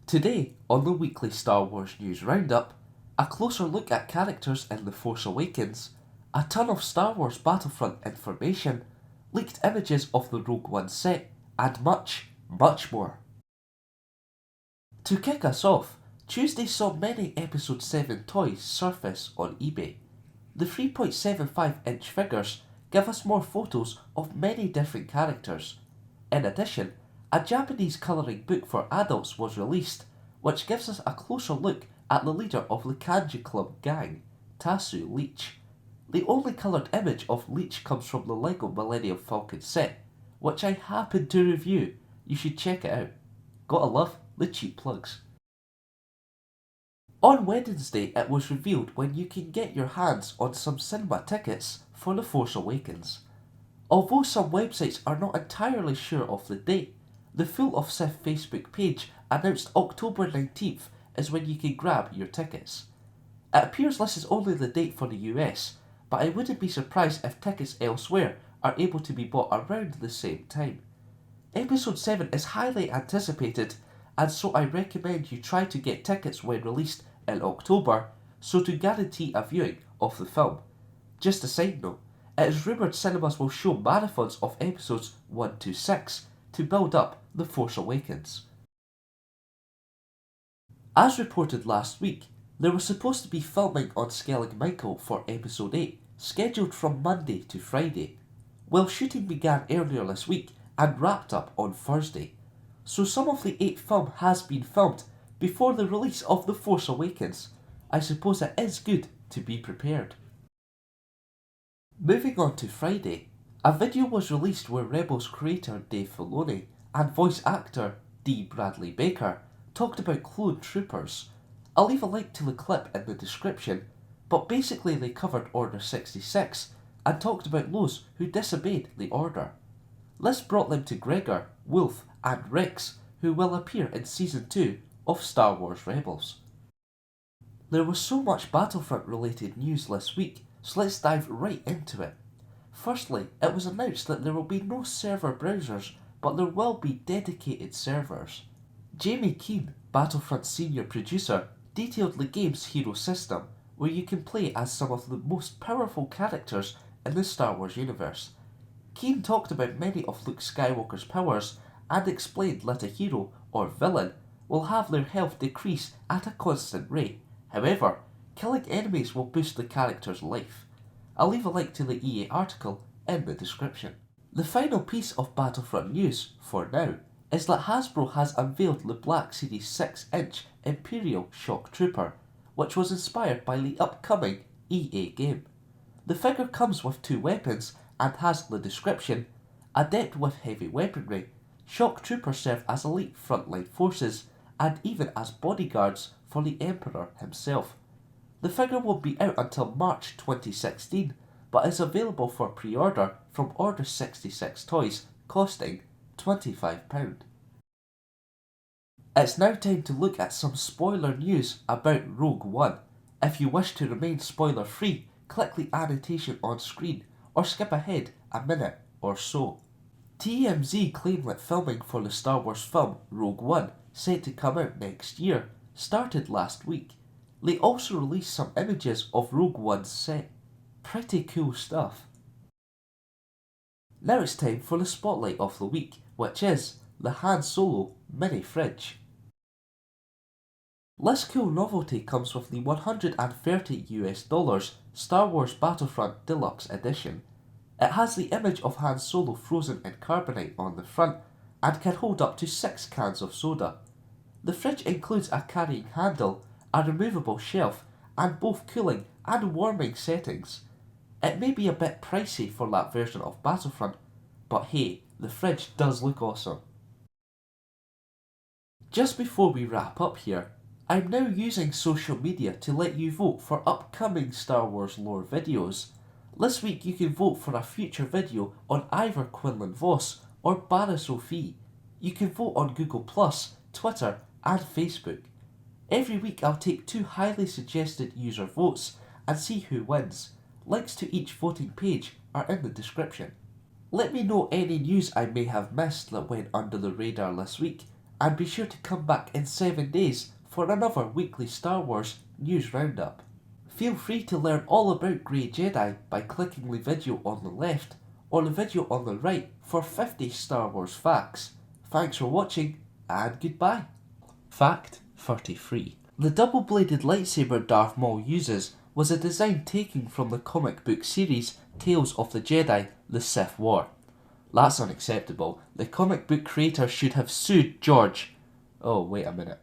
Today, on the weekly Star Wars News Roundup, a closer look at characters in The Force Awakens, a ton of Star Wars Battlefront information, leaked images of the Rogue One set, and much, much more. To kick us off, Tuesday saw many Episode 7 toys surface on eBay. The 3.75-inch figures give us more photos of many different characters. In addition, a Japanese colouring book for adults was released, which gives us a closer look at the leader of the Kanji Club gang, Tasu Leech. The only coloured image of Leech comes from the LEGO Millennium Falcon set, which I happened to review. You should check it out. Gotta love the cheap plugs. On Wednesday, it was revealed when you can get your hands on some cinema tickets for The Force Awakens. Although some websites are not entirely sure of the date, the Full of Sith Facebook page announced October 19th is when you can grab your tickets. It appears this is only the date for the US, but I wouldn't be surprised if tickets elsewhere are able to be bought around the same time. Episode 7 is highly anticipated, and so I recommend you try to get tickets when released in October so to guarantee a viewing of the film. Just a side note, it is rumoured cinemas will show marathons of episodes 1 to 6 to build up The Force Awakens. As reported last week, there was supposed to be filming on Skellig Michael for episode 8, scheduled from Monday to Friday. Well, shooting began earlier this week and wrapped up on Thursday, so some of the 8th film has been filmed before the release of The Force Awakens. I suppose it is good to be prepared. Moving on to Friday, a video was released where Rebels creator Dave Filoni and voice actor D. Bradley Baker talked about clone troopers. I'll leave a link to the clip in the description, but basically they covered Order 66 and talked about those who disobeyed the order. This brought them to Gregor, Wolf and Rex, who will appear in Season 2 of Star Wars Rebels. There was so much Battlefront related news this week, so let's dive right into it. Firstly, it was announced that there will be no server browsers, but there will be dedicated servers. Jamie Keane, Battlefront's senior producer, detailed the game's hero system, where you can play as some of the most powerful characters in the Star Wars universe. Keane talked about many of Luke Skywalker's powers and explained that a hero, or villain, will have their health decrease at a constant rate. However, killing enemies will boost the character's life. I'll leave a link to the EA article in the description. The final piece of Battlefront news, for now, is that Hasbro has unveiled the Black Series 6-inch Imperial Shock Trooper, which was inspired by the upcoming EA game. The figure comes with 2 weapons and has the description: adept with heavy weaponry, Shock Troopers serve as elite frontline forces and even as bodyguards for the Emperor himself. The figure won't be out until March 2016, but is available for pre-order from Order 66 Toys, costing £25. It's now time to look at some spoiler news about Rogue One. If you wish to remain spoiler free, click the annotation on screen or skip ahead a minute or so. TMZ claimed that filming for the Star Wars film Rogue One, set to come out next year, started last week. They also released some images of Rogue One's set. Pretty cool stuff. Now it's time for the spotlight of the week, which is the Han Solo mini fridge. This cool novelty comes with the $130 Star Wars Battlefront Deluxe Edition. It has the image of Han Solo frozen in carbonite on the front and can hold up to 6 cans of soda. The fridge includes a carrying handle, a removable shelf, and both cooling and warming settings. It may be a bit pricey for that version of Battlefront, but hey, the fridge does look awesome. Just before we wrap up here, I'm now using social media to let you vote for upcoming Star Wars lore videos. This week you can vote for a future video on either Quinlan Voss or Barra Sophie. You can vote on Google+, Twitter and Facebook. Every week I'll take 2 highly suggested user votes and see who wins. Links to each voting page are in the description. Let me know any news I may have missed that went under the radar this week, and be sure to come back in 7 days for another weekly Star Wars news roundup. Feel free to learn all about Grey Jedi by clicking the video on the left or the video on the right for 50 Star Wars facts. Thanks for watching, and goodbye. Fact 33. The double-bladed lightsaber Darth Maul uses was a design taken from the comic book series Tales of the Jedi, The Sith War. That's unacceptable. The comic book creator should have sued George. Oh, wait a minute.